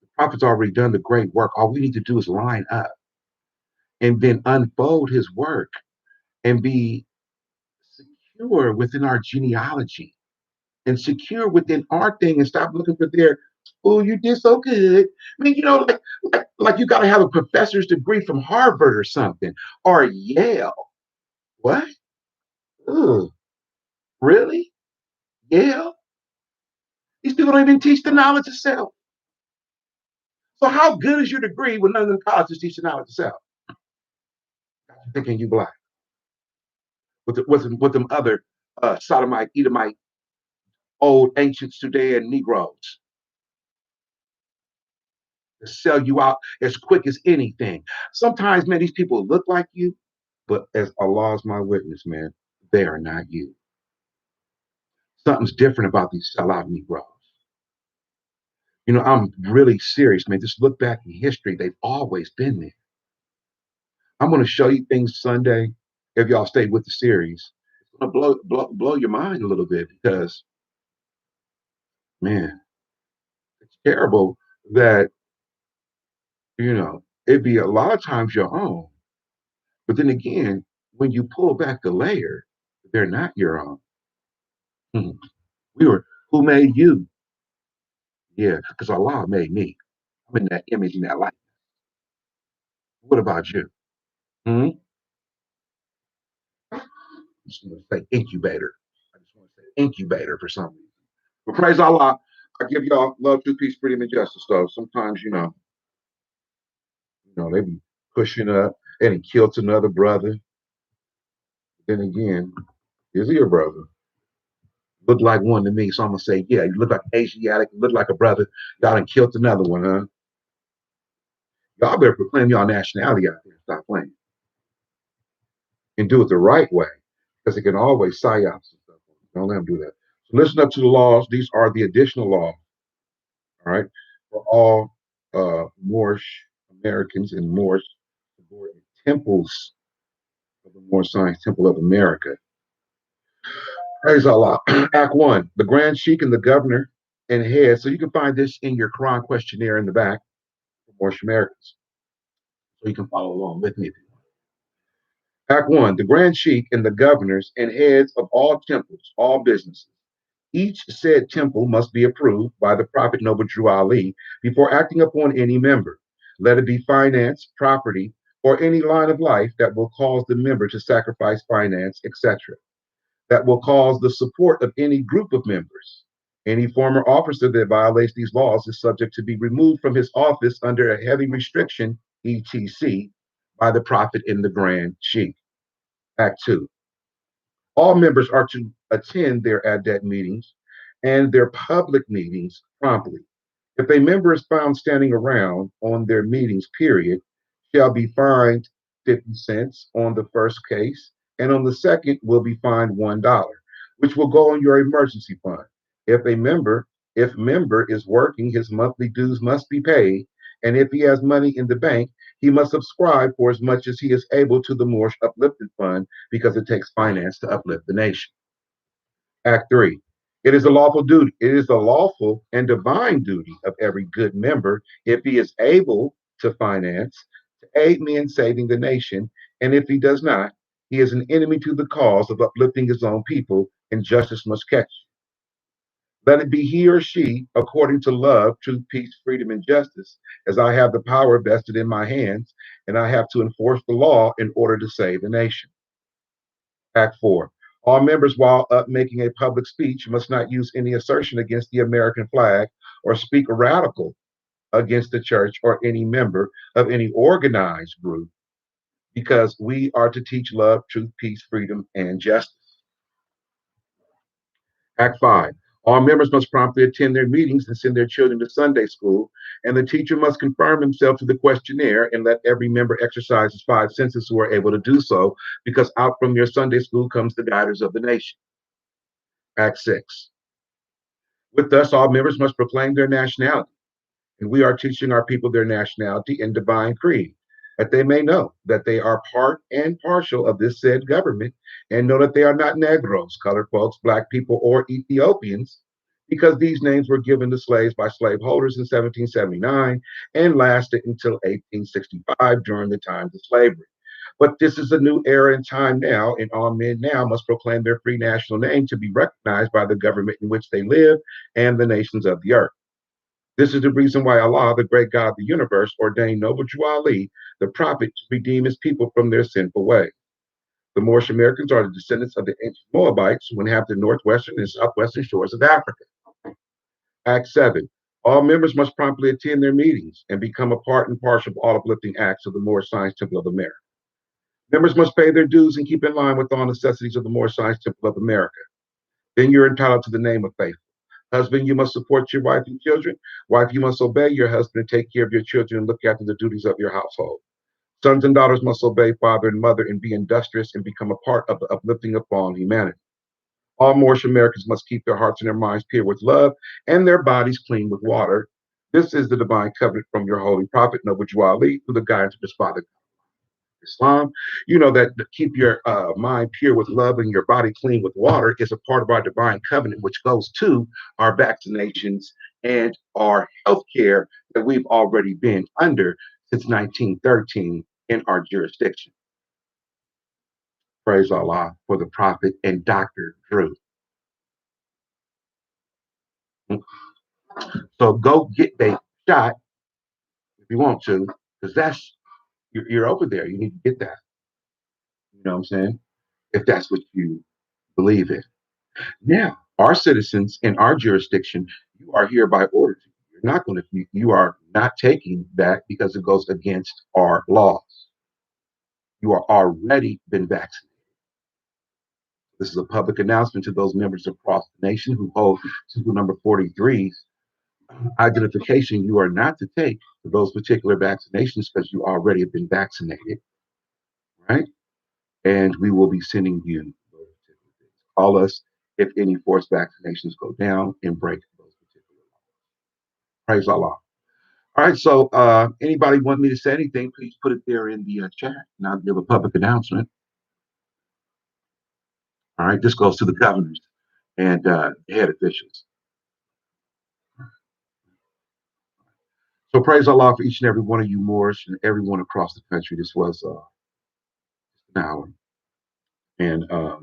The prophet's already done the great work. All we need to do is line up and then unfold his work and be secure within our genealogy and secure within our thing and stop looking for their, oh, you did so good. I mean, like you got to have a professor's degree from Harvard or something or Yale. What? Ugh. Really? Yale? These people don't even teach the knowledge of self. So how good is your degree when none of them colleges teach the knowledge of self? Thinking you black. With them other Sodomite, Edomite, old ancient Sudan Negroes to sell you out as quick as anything. Sometimes, man, these people look like you, but as Allah is my witness, man, they are not you. Something's different about these sellout Negroes. I'm really serious, man. Just look back in history. They've always been there. I'm going to show you things Sunday. If y'all stay with the series, it's going to blow your mind a little bit because, man, it's terrible that, it'd be a lot of times your own. But then again, when you pull back the layer, they're not your own. Who made you? Yeah, because Allah made me. I'm in that image and that light. What about you? I just want to say incubator. I just want to say incubator for some reason. But praise Allah, I give y'all love, truth, peace, freedom, and justice. So sometimes, they be pushing up and he killed another brother. Then again, is he your brother? Look like one to me, so I'm gonna say, yeah, you look like Asiatic, you look like a brother. Y'all done killed another one, huh? Y'all better proclaim y'all nationality out there. Stop playing. And do it the right way, because it can always psyops and stuff. Don't let them do that. So listen up to the laws. These are the additional laws, all right, for all Moorish Americans and Moorish temples of the Moorish Science Temple of America. Praise Allah. Act 1, the Grand Sheikh and the governor and head. So you can find this in your Quran questionnaire in the back for Moorish Americans. So you can follow along with me if you want. Act 1, the Grand Sheikh and the governors and heads of all temples, all businesses. Each said temple must be approved by the Prophet Noble Drew Ali before acting upon any member. Let it be finance, property, or any line of life that will cause the member to sacrifice finance, etc. that will cause the support of any group of members. Any former officer that violates these laws is subject to be removed from his office under a heavy restriction, etc., by the Prophet in the Grand Sheikh. Act 2. All members are to attend their adet meetings and their public meetings promptly. If a member is found standing around on their meetings, period, shall be fined 50 cents on the first case, and on the second will be fined $1, which will go on your emergency fund. If member is working, his monthly dues must be paid, and if he has money in the bank, he must subscribe for as much as he is able to the Moorish Uplifting Fund because it takes finance to uplift the nation. Act 3. It is a lawful duty. It is the lawful and divine duty of every good member, if he is able to finance, to aid me in saving the nation, and if he does not, he is an enemy to the cause of uplifting his own people, and justice must catch him. Let it be he or she according to love, truth, peace, freedom, and justice, as I have the power vested in my hands, and I have to enforce the law in order to save the nation. Act 4. All members, while up making a public speech, must not use any assertion against the American flag or speak a radical against the church or any member of any organized group, because we are to teach love, truth, peace, freedom, and justice. Act 5. All members must promptly attend their meetings and send their children to Sunday school, and the teacher must confirm himself to the questionnaire and let every member exercise his 5 senses who are able to do so, because out from your Sunday school comes the guiders of the nation. Act 6. With us, all members must proclaim their nationality, and we are teaching our people their nationality and divine creed, that they may know that they are part and partial of this said government, and know that they are not Negroes, colored folks, black people, or Ethiopians, because these names were given to slaves by slaveholders in 1779 and lasted until 1865 during the times of slavery. But this is a new era and time now, and all men now must proclaim their free national name to be recognized by the government in which they live and the nations of the earth. This is the reason why Allah, the great God of the universe, ordained Noble Jew Ali, the prophet, to redeem his people from their sinful ways. The Moorish Americans are the descendants of the ancient Moabites who inhabit the northwestern and southwestern shores of Africa. Act 7. All members must promptly attend their meetings and become a part and parcel of all uplifting acts of the Moorish Science Temple of America. Members must pay their dues and keep in line with all necessities of the Moorish Science Temple of America. Then you're entitled to the name of faithful. Husband, you must support your wife and children. Wife, you must obey your husband and take care of your children and look after the duties of your household. Sons and daughters must obey father and mother and be industrious and become a part of the uplifting of fallen humanity. All Moorish Americans must keep their hearts and their minds pure with love and their bodies clean with water. This is the divine covenant from your holy prophet, Noble Jew Ali, through the guidance of his father, Islam. You know that to keep your mind pure with love and your body clean with water is a part of our divine covenant, which goes to our vaccinations and our health care that we've already been under since 1913 in our jurisdiction. Praise Allah for the Prophet and Dr. Drew. So go get a shot if you want to, because you're over there. You need to get that. You know what I'm saying? If that's what you believe in. Now, our citizens in our jurisdiction, you are hereby ordered. You're not going to. You are not taking that because it goes against our laws. You are already been vaccinated. This is a public announcement to those members across the nation who hold Simple Number 43's identification. You are not to take those particular vaccinations because you already have been vaccinated, right? And we will be sending you those particular things. Call us if any forced vaccinations go down and break those particular laws. Praise Allah. All right, so anybody want me to say anything, please put it there in the chat, and I'll give a public announcement. All right, this goes to the governors and head officials. So praise Allah for each and every one of you Moors and everyone across the country. This was an hour. And I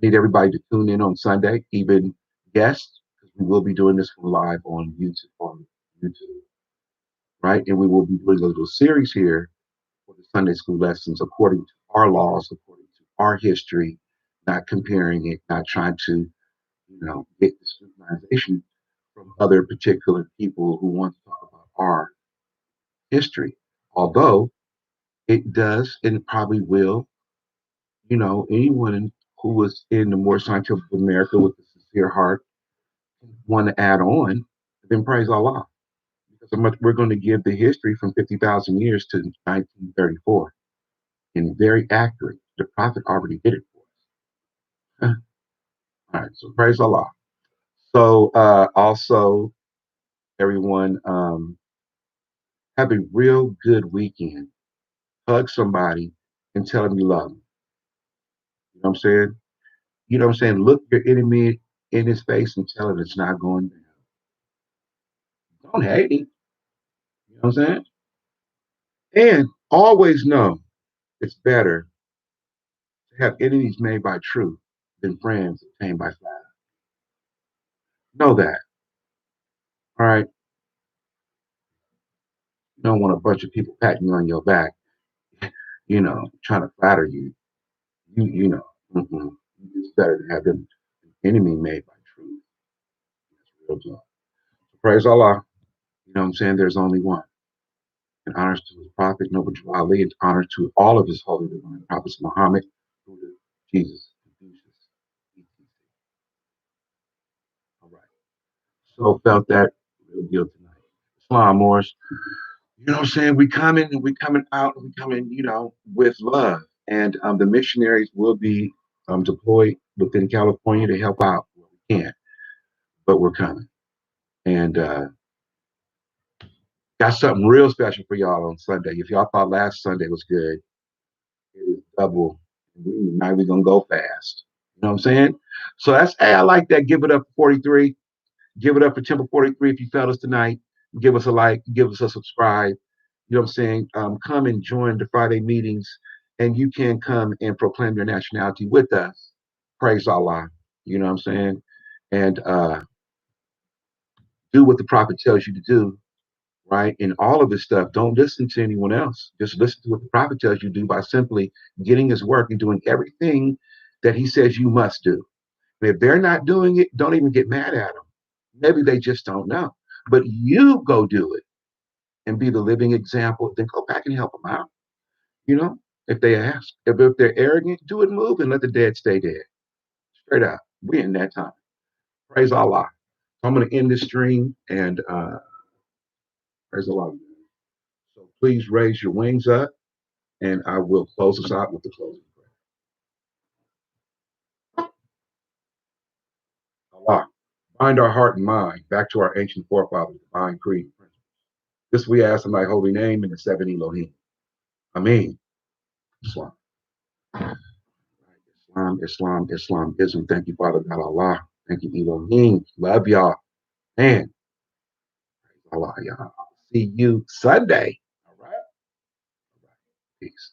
need everybody to tune in on Sunday, even guests, because we will be doing this live on YouTube, right? And we will be doing a little series here for the Sunday school lessons according to our laws, according to our history, not comparing it, not trying to, get the scrutinization from other particular people who want to talk about our history. Although it does and probably will, anyone who was in the more scientific America with a sincere heart want to add on, then praise Allah. Because we're going to give the history from 50,000 years to 1934 and very accurate. The Prophet already did it for us. All right, so praise Allah. So also, everyone, have a real good weekend. Hug somebody and tell them you love them. You know what I'm saying? You know what I'm saying? Look your enemy in his face and tell him it's not going down. Don't hate him. You know what I'm saying? And always know it's better to have enemies made by truth than friends obtained by flattery. Know that. All right. You don't want a bunch of people patting you on your back, trying to flatter you. Mm-mm. It's better to have an enemy made by truth. That's real talk. So praise Allah. You know what I'm saying? There's only one. And honors to his prophet, Noble Drew Ali, and honors to all of his holy divine prophets, Muhammad, Buddha, Jesus, Confucius, etc. All right. So felt that real deal tonight. Islam Moors. You know what I'm saying? We coming out, we coming, with love. And the missionaries will be deployed within California to help out where we can. But we're coming. And got something real special for y'all on Sunday. If y'all thought last Sunday was good, it was double. Now we're gonna go fast. You know what I'm saying? So hey, I like that. Give it up for 43. Give it up for Temple 43 if you felt us tonight. Give us a like, give us a subscribe. You know what I'm saying? Come and join the Friday meetings, and you can come and proclaim your nationality with us. Praise Allah. You know what I'm saying? And do what the prophet tells you to do, right? And all of this stuff, don't listen to anyone else. Just listen to what the prophet tells you to do by simply getting his work and doing everything that he says you must do. And if they're not doing it, don't even get mad at them. Maybe they just don't know. But you go do it and be the living example. Then go back and help them out. If they ask. If they're arrogant, do it, move, and let the dead stay dead. Straight up. We're in that time. Praise Allah. I'm going to end this stream and praise Allah. So please raise your wings up, and I will close us out with the closing prayer. Allah, bind our heart and mind back to our ancient forefathers' divine creed. This we ask in thy holy name in the seven Elohim. Ameen. Islam. Islam. Thank you, Father God Allah. Thank you, Elohim. Love y'all. And Allah, y'all. See you Sunday. All right. Peace.